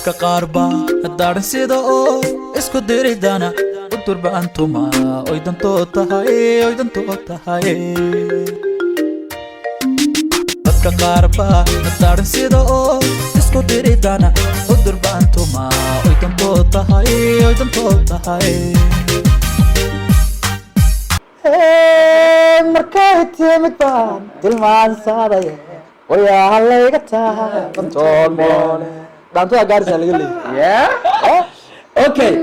dadka qaar baa daaran sida oo isku diridana u durbaantuma oy dantood tahay dadka qaar baa daaran sida oo isku diridana u durbaantuma oy dantood tahay markay timid baan tilmaan saadaya wayaa halayga tahay bantool moole dhaantada gaarisa laga leeyahay okay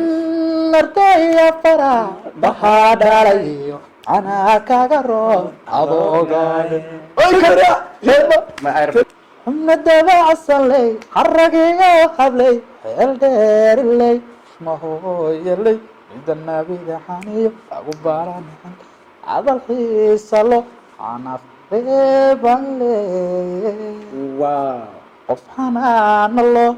markay fara baxaa dhalayo anaa kaga roon adoogaay oy kara ma arf madaba asalay xaragiyo hablay xeel dheerilay ma hooyalay idan nabida xaniyo ugu baaran adal xiisalo anaf beebale wow qof xanaana loo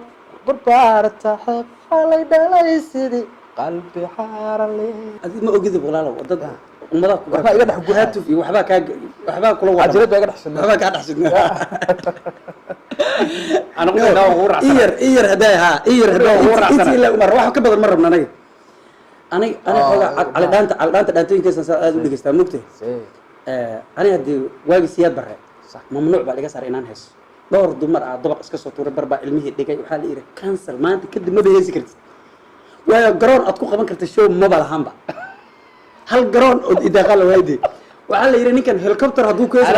barbaarta xeeb xalay dhalay sidii qalbi xaarale adi ma ogida walaalow wadada ummada ku waxba iga dhex guhaatu iyo waxba kula wada ajirada iga dhaxsan waxba ka dhaxsan ana qofka ugu raacsan iyar haday ugu raacsan intii la umar wax ka badan ma rabna aniga xoga caldaanta dhaantooyinkiisa aad u dhigaystaa mugtay aniga hadii waagi siyaad bare mamnuuc baa laga saaray inaan heeso dhowr dumar ah dabaq iska soo tuuray barbaa ilmihii dhigay waxaa la yiri cancel maanta kadib ma heesi kartid waayo garoon aad ku qaban karta show maba lahaanba hal garoon oo idaaqal la waayday waxaa la yiri ninkan helicopter hadduu ku heeso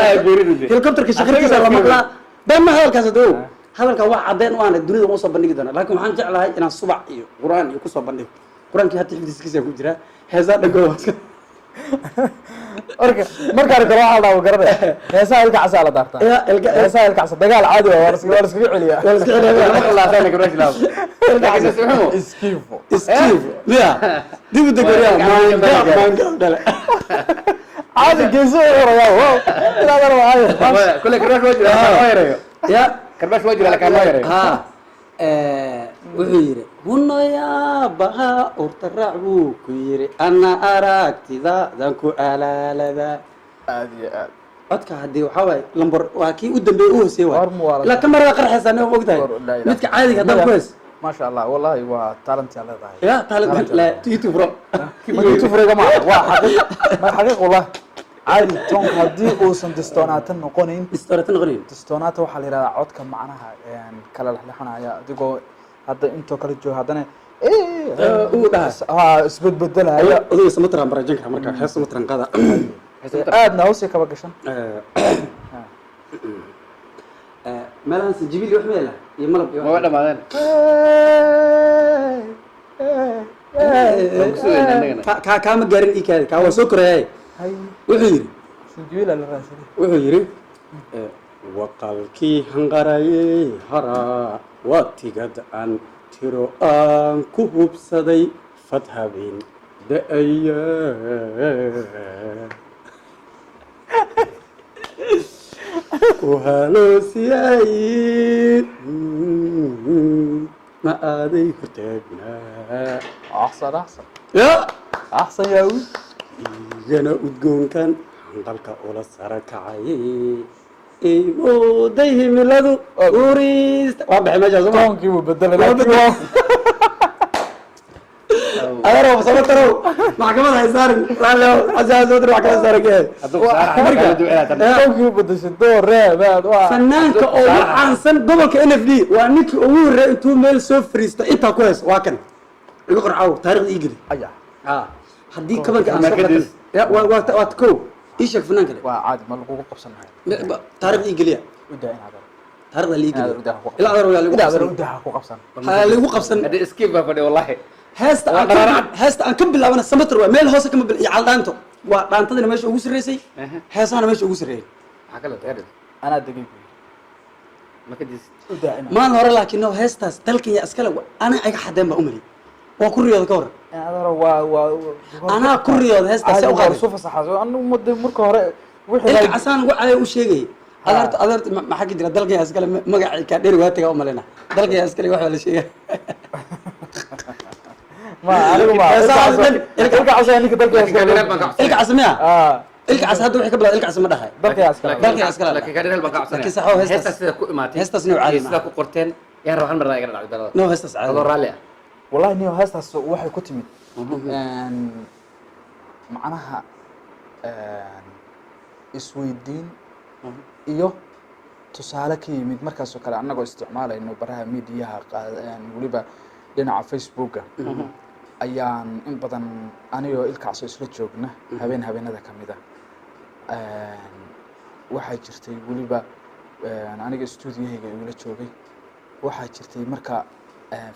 helicopterka shaqadiisa la maqlaa dama hadalkaas doo hadalka wax cadeen waan dunida u soo bandhigi doona laakiin waxaan jeclahay inaan subax iyo quraan iyo ku soo bandhigo quraanki hatta xifdiskiisa ku jira heesaa dhago markaan kale waxaa dhaw garada heesaa ilka casa la daartaa heesaa ilka casa dagaal caadi waa la iskaga celiyaa ma qalaasayna garaash laaw iskiifo ya dib u degoriyaa manga dhala caadi geeso oraya wow ilaadana waa kule garaash wajira ma yareeyo ya garaash wajira la kama yareeyo ha wuxuu yiri hunaya baha urtaraac buu ku yiri ana aragtidaadan ku alaalada aad iyo aad codka hadii waxa way lambar waa kii u dambeeyay u hoosay waa la kamarada qarxaysan oo ogtahay midka caadiga hadda ku hees ما شاء الله والله وتالنت على ذا يا تالنت لا يوتيوب رو يوتيوب رو جماعة حقيقة ما حقيقة والله عادي تون هدي وسن دستونات نقونين دستونات وحال إلى عود كم معناها يعني كلا لحنا يا دقو هذا أنتو كل جو هذا اسبد بدلها يا أذي سمتران برجعك مركا حس سمتران قادا أدنى وسي كبقشان مالان سجبيل وحميلة يملب ما ولا ما ذن كام جارين إيكاد كاو سكر وحير سجبيل على راسي وحير وقالكي هنغراي هرا واتيجد أن ترو أن كوب صدي فتحبين دأيا وهلو سيايد ما أدري كتبنا أحسن يا أحسن يا ولد جنا أدقون كان عندك أولا سرك عاي إيمو ده ميلادو أوريست وابح ما جازم تون كيو بدل لك أنا بس ترى محكمة هيسارن لا عزاز ودر محكمة هيسارن كه تون كيو بدل شدور راب فنان كأول عنسن قبل كNFD وانك أول رأيتو ميل سوفريست إنت كويس واكن يقرأ عو تاريخ يجري أيه هدي كمان كأنسان يا واتكو إيشك فنان كده وعادي ما لقوه قبصن هاي تاريخ يجري وداين هذا تاريخ اللي يجري لا أدري ولا وداها قبصن اللي هو قبصن هذا اسكيب فدي والله هست أن كمل لو أنا سمتر وميل هوس كمل يعلانته وعلانته ماشي أقول سريسي هست أنا ماشي أقول سري حكلا تعرف أنا دقيقة ما كديس وداين ما نورا لكنه هستاس تلك يا أسكلا أنا أي حدا ما أمري وكل رياض كور أنا كل رياض هستاس أقول صوف صح أنا مد مركه إلك عسان وعلى وش شيء أدرت ما حكي درا تلك يا أسكلا ما قاعد كدير وقتها أملنا تلك يا أسكلا واحد ولا شيء ما أنا ما إلك عسان إنك تلقى إلك عسمية إلك عس هذا وحكي بلا إلك عس ما دخل تلقى عسكر لكن كان هل بقى عسان لكن صحوا هستا سيدا كو إماتي هستا سنو عالي سيدا كو قرتين يا روح المرة يقرأ على البلد no heestaas caadi هذا رالي wallahi niyo heestaas waxay ku timid macnaha isweydiin iyo tusaale ka yimid markaasoo kale annagoo isticmaalayno baraha miidiyaha weliba dhinaca facebooka ayaan in badan anigoo ilkaasoo isla joogna habeenada ka mid a waxaa jirtay weliba aniga stuudiyahayga igula joogay waxaa jirtay marka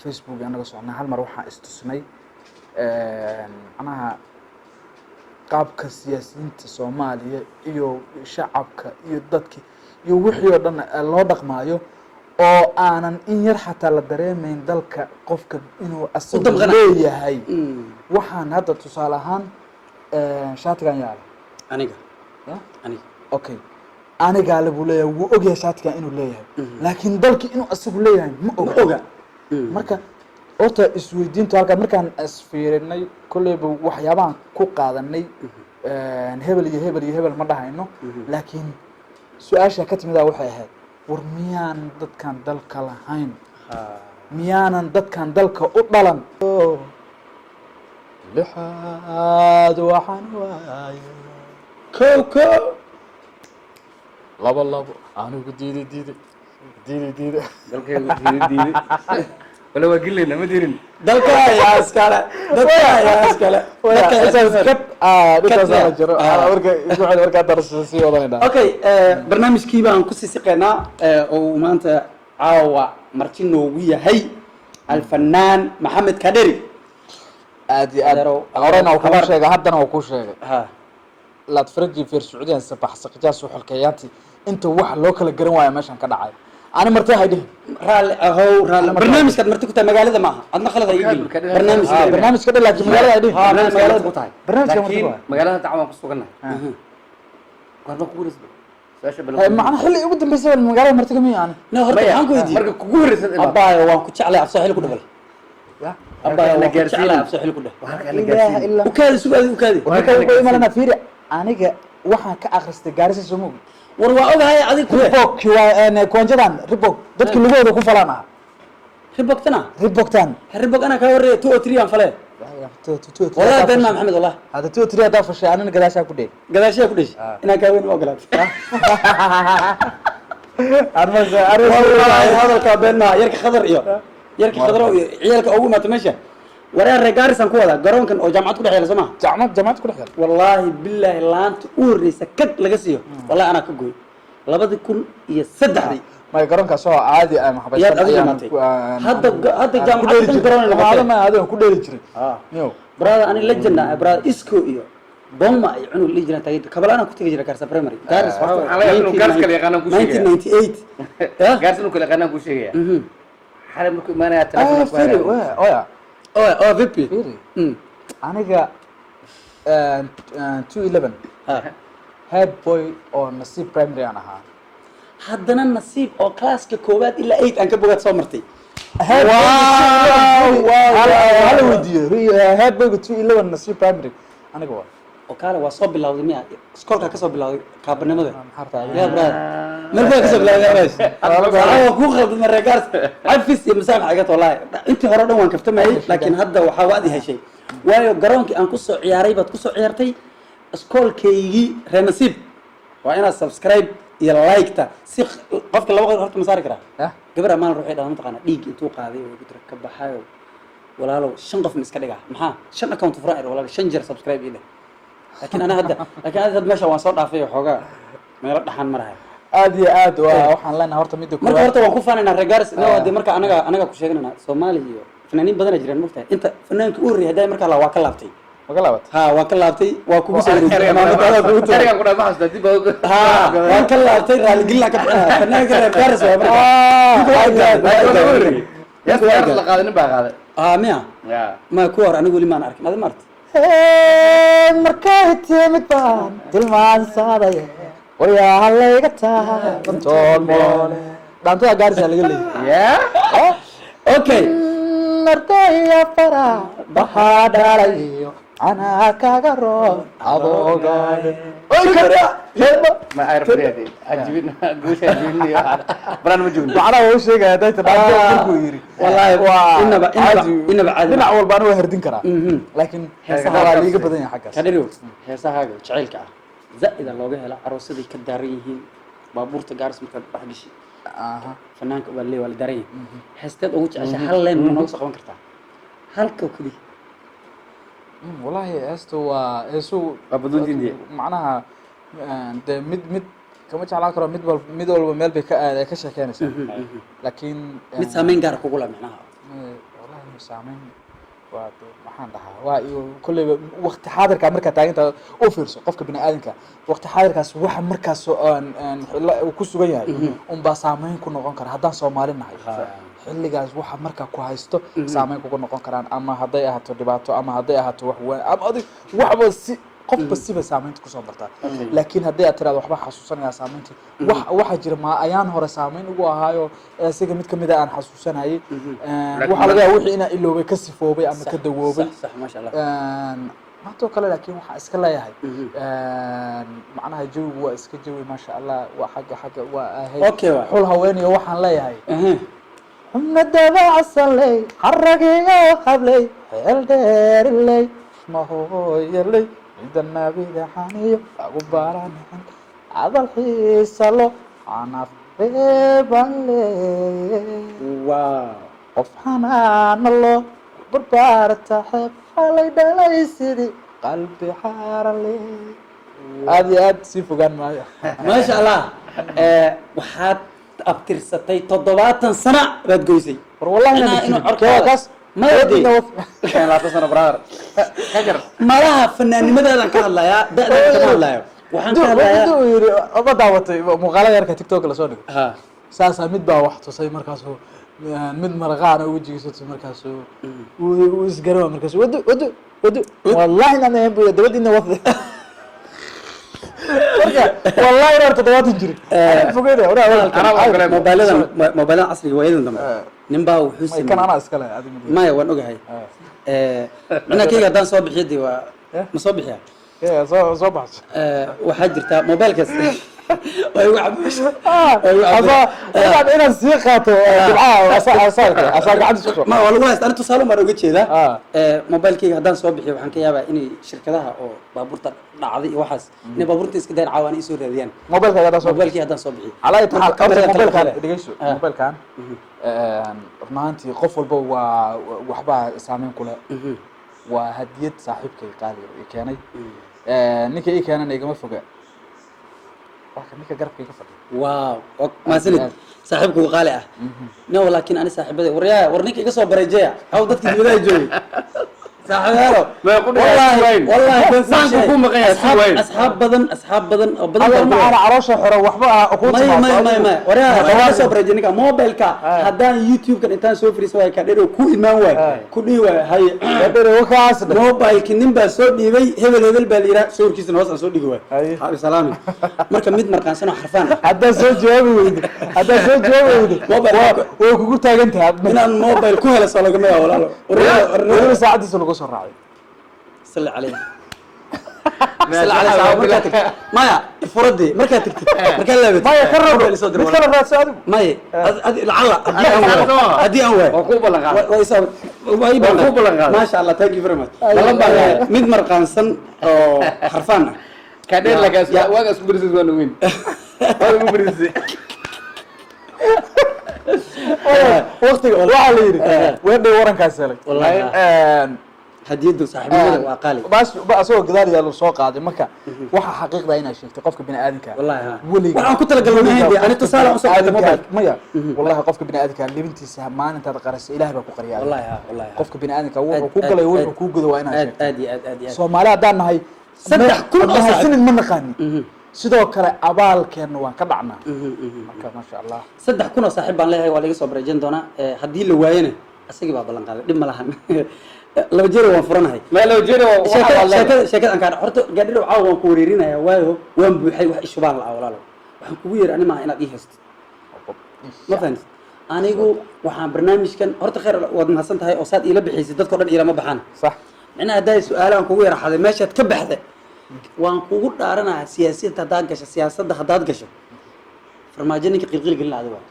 facebook annagoo socnaa hal mar waxaan istusnay macnaha qaabka siyaasiyiinta Soomaaliya iyo shacabka iyo dadki iyo wixii oo dhan loo dhaqmaayo oo aanan in yar xataa la dareemayn dalka qofka inuu asagu leeyahay waxaan hadda tusaale ahaan shaatigan yaala aniga okay aniga la buu leeyahay wuu ogyahay shaatigan inuu leeyahay laakiin dalki inuu asagu leeyahay ma oga marka horta isweydiintu halka markaan isfiirinay kulleyba waxyaabahan ku qaadanay hebel ma dhahayno laakiin su-aasha ka timid waxay ahayd war miyaan dadkan dalka lahayn miyaanan dadkan dalka u dhalan lixaad waxaan waayo kow labo anigu diiday dalkaygu ولا وقلنا ما ديرين dalka ayaa iskale okay barnaamijkii baan ku sii siqeynaa oo maanta caawa marti noogu yahay alfanaan maxamed kadheri aad iyo aad horena uu ku sheegay haddana uu ku sheegay laad farji fiir Sacuudiyan sabax saqjaas oo xalkayaanti inta wax loo kala garan waayo meeshan ka dhacay أنا مرتي هيدي رال برنامج كده مرتي كنت مقالة معها عندنا خلص هيجي برنامج كده لكن مقالة هيدي مقالة بتاعي برنامج كده مقالة تعاون قصة قلنا قرنا كورس معنا حلي يبدأ بيسوي المقالة مرتي كم يعني نهار عنكو هيدي مرة كورس أباي وان كنت على عفصة حلو كده بل أباي وان كنت على عفصة حلو كده وكذا سؤال وكذا ما لنا فيري أنا جا واحد كأخرست جارس السموم warwaa ogahay adiga ribok waa koonjadan ribok dadka lugooda ku falana riboktan ana ka horeey 2 or 3 aan fale والله بين ما محمد والله هذا 2 3 دافع شيء انا قداشا كدي انا كاوين ما قلت هذا الكابين ما يرك خضر خضر عيالك اوغو ما تمشى ورا رجارسان كودا غرونكن او جامعه كدخيل سما جامعه كدخيل والله بالله لانت اوريسا كد laga siiyo والله انا ka gooy 2003 ما garoonka soo caadi ah maxamed hadda jaamacada garoon ma aad ku dheeri jiray niyo brada ani legend brada isko iyo bomma ay cunug li jiraan taagid kabalana ku tagi jiray Garsa primary Garis Garska yaqaan ku sheegay 1998 Garsa kale yaqaan ku sheegay xalay markuu imaanaya telefoon oo VP aniga 211 head boy oo nasiib primary aan ahaa haddana nasiib oo classka koowaad ilaa 8 aan ka bogaad soo martay hal wadiyo head boy 211 nasiib primary aniga waa oo kale waa soo bilowday miya iskoolka ka soo bilowday kaabanimada ya brad markaa ka soo bilowday waa ku khaldan regards afis iyo masaamax iga tolay intii hore dhan waan kaftamay laakiin hadda waxa waadi heshay waayo garoonkii aan ku soo ciyaaray baad ku soo ciyaartay iskoolkeygii renasib waa inaad subscribe iyo like-ta si qofka laba qof horta ma saari karaa gabar amaan ruuxay dhamaan taqaana dhiig intuu qaaday oo gudra ka baxayo walaalo 5 qof iska dhigaa maxaa 5 account furaay walaalo 5 jeer subscribe ila laakiin ana hadda meesha waan soo dhaafay xogaa meel dhaxan marahay aad iyo aad waxaan leenahay horta mid marka horta waan ku faanaynaa regards inoo marka anaga ku sheeganaa Soomaali iyo fanaaniin badan jiraan mugtahay inta fanaanka uu riyahay marka la waa ka laabtay waa ka laabtay waa kugu soo wareegay maamada kugu soo tariiqan ku dhaaf maxaa dib waa ka laabtay raali gilna ka bixinaa fanaanka regards waa marka yaa la qaadan baa qaaday miya ma ku hor anigu wali maan arkin aad martay markaa timid baan tilmaan saaday waryaa halayga tahay dantoon moole dantada gaarisa laga leeyahay okay markaa fara baxa dhalayo anaa kaga roon adoogaade oy kada ما أعرف ريادي أجيبنا قوش أجيبني بران مجون macnaha waa u sheegaya hadday tadhaafo markuu yiri والله إنما عادي dhinac walbaana waa herdin karaa laakiin heesaha waa liiga badan yahay xaggaas kadhiro heesahaaga jacaylka ah zaa'ida looga hela aroosadii ka daaran yihiin baabuurta gaaris markaad dhex gashi fanaanka waa lee waa la daaran yahay heesteed ugu jecesha hal leen ma nooga soo qaban kartaa halka kuli wallahi heestu waa heesu بدون دي macnaha dee mid kama jeclaan karo mid walba meel bay ka sheekeynaysaa laakiin mid saameyn gaar kugu leh macnaha wallahi saameyn waa maxaan dhahaa waa iyo kolleyba waqti xaadirka markaa taaginta u fiirso qofka bini aadamka waqti xaadirkaas waxa markaas uu ku sugan yahay unbaa saameyn ku noqon kara haddaan Soomaali nahay xilligaas waxa markaa ku haysto saameyn kugu noqon karaan ama hadday ahaato dhibaato ama hadday ahaato wax weyn ama adig waxba si qofba siba saameynta kusoo bartaa laakiin haddii aad tiraado waxba xasuusanaya saameynta waxa jira ma ayaan hore saameyn ugu ahaayo isaga mid kamid ah aan xasuusanayay waxa laga yaabaa wixii inaa iloobay ka sifoobay ama ka dawoobay صح ما شاء الله maantoo kale laakiin waxaa iska leeyahay macnaha jawigu waa iska jawi maasha allah waa xagga waa ahayd Okay, waa. xul haweenayo waxaan leeyahay xubna dabacsanley xaragiyo habley xeel dheeriley mahooyaley عند النبي حنيف أبو باران عضل حيسلو أنا في بالي واو قف حنان الله بربار تحب حالي دلي سيدي قلبي حار لي هذه سيفوغان معايا ما شاء الله waxaad abtirsatay 7 sano baad goysay والله إنه كاس ما يدي كان لا تصنع برار كجر malaha fanaanimadaadan ka hadlayaa da'daan ka hadlayo waxaan ka hadlayaa ma daawatay muuqaala yarka TikTok la soo dhigo ha saasa mid baa wax tusay markaas mid maraqaana ugu jigisatay markaas uu isgaraba markaas wadu wallahi ana aan buu dabadina wada wallahi raar toddobaatan jir fogeeda mobiladan casriga waa idan dambe nin baa wuxuu sameeyay kan ana iska leh adiga maya waan ogahay minakayga haddaan soo bixiyadii waa ma soo bixiyaa soo baxso waxaa jirta mobilkaas way ugu cabayso inaan sii qaato dhibcaha gacanta isku ma waa lagu haysta ani tusaale baan uga jeedaa mobilkayga haddaan soo bixiyo waxaan ka yaabaa inay shirkadaha oo baabuurta dhacday iyo waxaas inay baabuurta iska dayn caawaan isoo raadiyaan mobilka haddaan soo mobilkii haddaan soo bixiyo على أي حال موبايلكان دقيقة موبايلكان رنانتي قف والبو وحبا سامين كلها وهدية صاحبك قال كاني نيكا إيه كان أنا يجمع فوق نيكا قرب كي كفر واو ما سنت صاحبك وقال نو ولكن أنا صاحبي وريا ورنيك يقصوا برجية أو ضدك البداية جوي صاحبه ما يقول والله ما نكون مقياس وين أصحاب بدن أو بدن هذا ما أنا عروسة حرة وحبا أخوت ما وريا يقصوا برجية نيكا موبايل كا هذا يوتيوب كان إنسان سوفري سواء كان كل ما هو كل هاي يبرو وكاس موبايل كنين بسود ديبي هبل باليرا سور كيسن وصل سود ديجوا حبيب سلامي مركب ميت مركان سنة حرفان هذا سو جوابي ويد هذا سو جوابي موبايل وكوكو تاجنت من الموبايل كوهلا صار جميع ولا وريا ساعد سلوكو سرعي صلى عليه صلى عليه صاحب مايا فردي مركا تكتب مركا لابد مايا كرر بتكرر راس هذا مايا لعل هدي أول وكوب لغا ويساب ما شاء الله thank you very much والله ميد مرقان سن حرفان كادين لك واقع بريز وانا وين وانا بريز وقتي والله يري وين دي ورن كاسلك والله هديده صاحبنا وقالي بس هو قدر يلا سoo qaaday marka waxa xaqiiqda inay sheegtay qofka bini aadamka wallahi wali waxaan ku talagalnay ani tusaale u soo qaaday mobile maya wallahi qofka bini aadamka libintiisa maalinta qarasay ilaahay baa ku qariyaa wallahi qofka bini aadamka wuxuu ku galay wuxuu ku gudo waa inaa sheegtay aad Soomaali hadaan nahay 3 kun oo sinin ma naqaani sidoo kale abaalkeena waan ka dhacnaa marka ma sha Allah 3 kun oo saaxiib baan leeyahay waa laga soo barajin doonaa hadii la waayana asagii baa ballan qaaday dhib ma lahan laba jeer waan furanahay ما لو جيرو sheekad aan ka horta gaadhido caaw waan ku wareerinaya waayo waan buuxay wax ishubaan la walaalo waxaan kugu yeeray anima inaad ii haysto ma fahanti anigu waxaan barnaamijkan horta khayr waad mahadsan tahay oo saad ila bixisay dadka dhan ila ma baxaan صح macnaha hadday su-aalahan kugu yaraxaday meeshaad ka baxda waan kugu dhaaranaha siyaasiyadda haddaad gasho siyaasadda haddaad gasho farmaajo ninka qilqil gelin adiga waa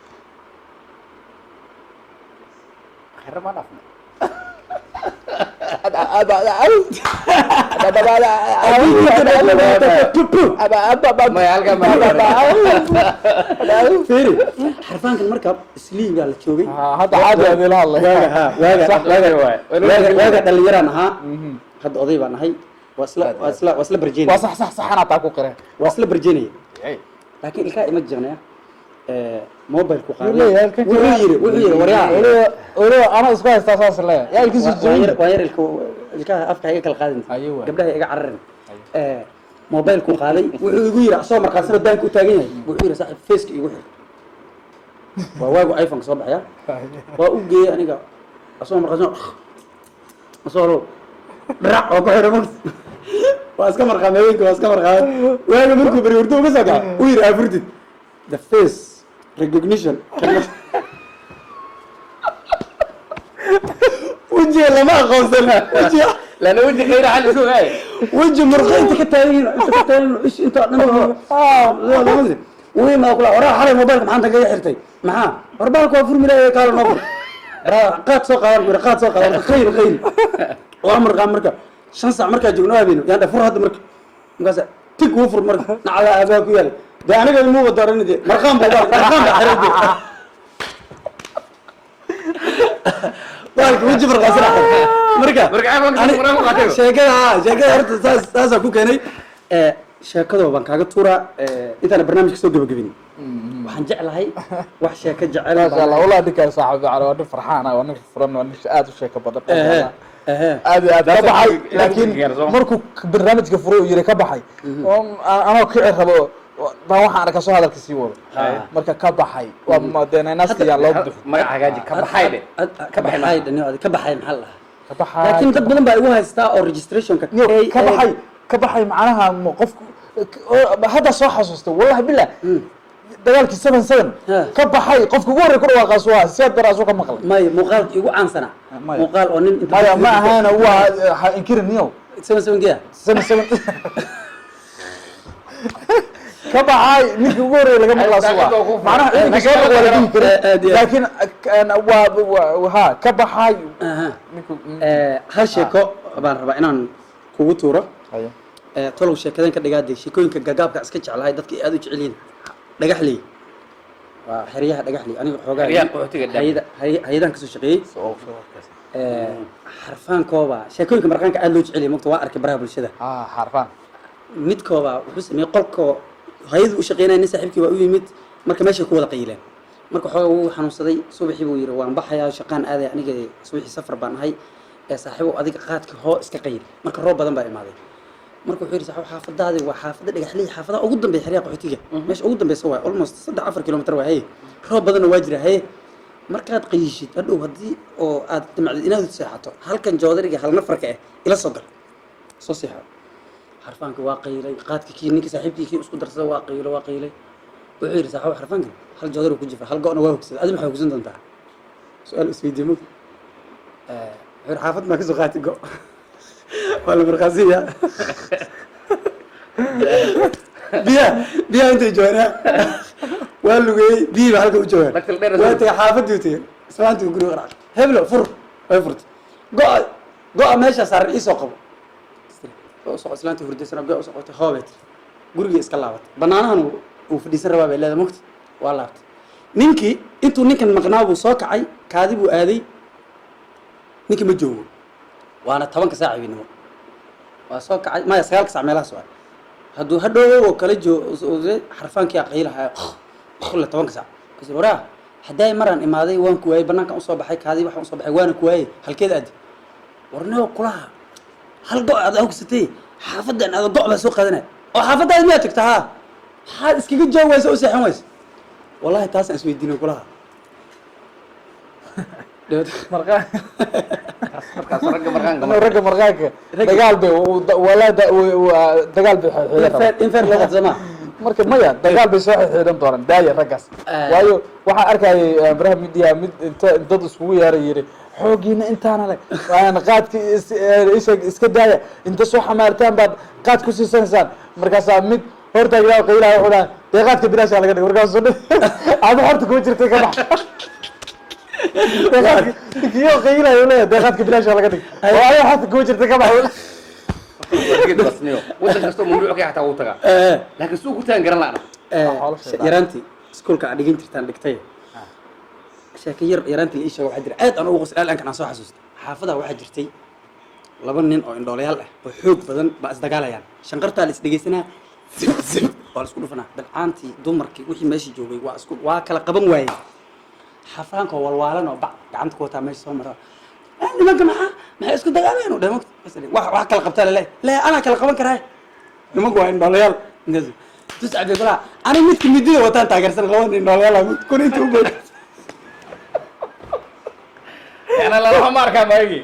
khayr ma dhaafna firi xarfaankan marka islii baa la joogay hadda caadi aad ila hadlay waaga dhalinyaraan ahaa hadda oday baan ahay waa isla barjeynaya waa sax saxana taa ku qireen waa isla barjeynaya laakiin ilkaa ima jeegnaya mobilku Wuxuu wuxuu yiri waryaa olo ana isku haystaa saas leeyahay yaalkiisu joogi waa yar ilkaa afka iga kala qaadin Ayuu. gabdhaha iga cararin mobilku qaaday wuxuu igu yiri asoo markaasna daanka u taagan yahay wuxuu yiri saaxiib face igu xir waa waagu iPhone soo baxaya waa u geeyay aniga asoo markaasna asoo dharac oo ku xiran waa iska marqaameyeenka waa iska marqaamay waaga markuu bari urdu uga soo gaay uu yiri afurdid the face recognition وجه لما أخوصنا وجه لأنه وجه خير حل شو هاي وجه مرقى أنت كتاين أنت كتاين إيش أنت لا ما أدري وين ما أقول وراء حالي موبايلك معاه أنت جاي حرتي معاه أربعة كوافير من أي قالوا نقول قات سوق قال قات سوق قال خير خير وأمر أمريكا شنص أمريكا جنوبها بينه يعني فر هذا أمريكا مقاسة تك وفر مرة على أباك وياك ده أنا قاعد مو بدارني دي مرقام بابا مرقام حرتي والك وجه فرق أسرع مرقة شاكة هرت ساس أكو كني شاكة ده بانك هذا تورا إنت أنا برنامج كسوق جبيني وحنجعل هاي وح شاكة جعل ما شاء الله والله ديك يا صاحبي على ودي فرحانة وانا فرحنا وانا شقات وشيكة بدر هذا كبحي لكن مركو برنامج كفرو يري كبحي أنا كعرفه baa waxaan ka soo hadalka sii wado marka ka baxay waa maadana naskiya loo bixi magacaaga ka baxay ka baxay ka baxay maxal ah ka baxay laakiin dad badan baa igu haystaa oo registration ka ka baxay macnaha qofku hada soo xasuusto wallahi billah dagaalkii 77 ka baxay qofku ugu horeey ku dhawaaqaas waa si daraas ka maqlay may muuqaalki ugu caansana muuqaal oo nin ma ahaana waa inkirniyo 77 geeya 77 كبحاي نيجي ووري لقى مقلا سوا معناها إنك سوى ولا دين لكن وها كبحاي هالشيكو بان ربع إنان كوتورة طلعوا شيكين كدقات دي شيكوين كجاجاب كأسكتش على هاي دتك أدو جعلين دقح لي وحريها دقح لي أنا حوجا هيدا كسو شقي حرفان كوبا شيكوين كمرقان كأدو جعلي مقطع وارك برا بالشدة حرفان ميت كوبا وحسن يقول كو هيدو شقينا نسا حبكي وأوي ميت مركا ماشي كولا قيلان مركا حوجا حنوصدي صبحي بوير وان بحيا شقان هذا يعني صبحي سفر بان هاي صاحبه أديك قاتك هو إسكقيل مركا روب بدن بقى ماذا مركا حيري صاحبه حافظ هذا وحافظ اللي حلي حافظه أقدم بحريق وحتيجة مش أقدم بيسوي almost 10 كيلومتر وهي روب بدن واجرة هي مركا تقيشت أدو هدي أو أتمع إنه تساعته هل كان جودري هل نفرك إلى صدر صوصيها حرفانك واقيلي قاتك كي نيك صاحبتي كي اسكو درسه واقيلي وحيري صاحب حرفانك هل جودري كجفه هل قونا واكسد ادم حوكسن دنتا سؤال اسويدي مو غير حافظ ما كسو قاتي جو ولا مرقاسيه بيا انت جونا والوي بي halka u joogan waata xaafad duutay saantu guri qarac heblo fur way furt go meesha saaran isoo qabo soo islaanta hurdaysan abga soo qotay hoobet guriga iska laabatay banaanahan uu fadhiisan rabaa bay leedahay mugti waa laabtay ninkii intuu ninkan maqnaabu soo kacay kaadi buu aaday ninkii ma joogo waana 10 saac ibinimo waa soo kacay ma 9 saac meelaha soo haduu hadhow oo kala joogo xarfaankii aqaylaha khula 10 saac kasi waraa haday maran imaaday waan ku waayay banaanka u soo baxay kaadi waxa u soo baxay waana ku waayay halkeed aad warnaa kulaha hal go aad ogsatay xaafadan aad go ba soo qadanay oo xaafadaad ma tagtaa xaad iskaga joogayso oo saxan ways wallahi taas aan isweydiinay kulaha مرقان مرقان رجع مرقانك دجال بي ولا دجال بي إنفر لغة زمان marka maya dagaal bay soo xidhan doonaan daaya ragaas waayo waxa arkay Ibrahim Media mid inta dad iskugu yeeray xoogiina intaana le waan qaadki iska daaya inta soo xamaartaan baad qaad ku siisanaysaan markaasaa mid horta ilaa qiilaa wuxuu dhahay dee qaadka bilaasha laga dhigay markaasuu aad horta kuma jirtay ka bax kiyo qiilaa uu leeyahay dee qaadka bilaasha laga dhigay oo ay horta kuma jirtay ka bax wadan kastoo mamnuuc ka xataa uu tagaa laakiin suuq ku taan garan la'ana yaraantii iskuulka aad dhigin jirtaan dhigtay sheeko yar yaraantii la ii sheego waxaa jira aad aan ugu qosl aan soo xasuustay xaafadaha waxaa jirtay laba nin oo indhoolayaal ah oo xoog badan baa isdagaalayaan shanqartaa la isdhegaysanaa waa la isku dhufanaa dalcaantii dumarkii wixii meeshii joogay waa kala qaban waayey xafaanka walwaalan oo bac gacanta ku wataa meesha soo mara nimanka maxay isku dagaalayaan oo dhammo wax kala qabtaa laleeyahay lee anaa kala qaban karaa nimanku waa indhoolayaal tuscad baa ani midka midida wataan taageersan labada indhoolayaal kun inta u bood أنا لا راح ماركها باقي.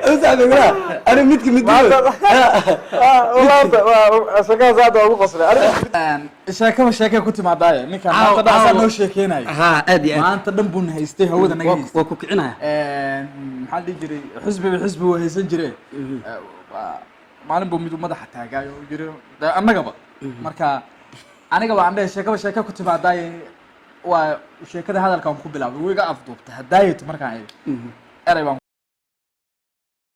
أسعد ولا أنا متك والله سكان زاد أبو قصر شاكا شاكا كنت مع دايا نكان ما أنت دعسان نو شاكيناي أدي ما أنت دنبون هيستي هو ده نجيس وكوكعناها محل يجري حزب بحزب وهيسن جري ما نبغى ميدو مدح تاجا يجري أنا قبل مركا أنا قبل عندي شاكا كنت مع دايا waa sheekada hadalkan ku bilaabay wiiga afduubta hadaayad markaan eray baan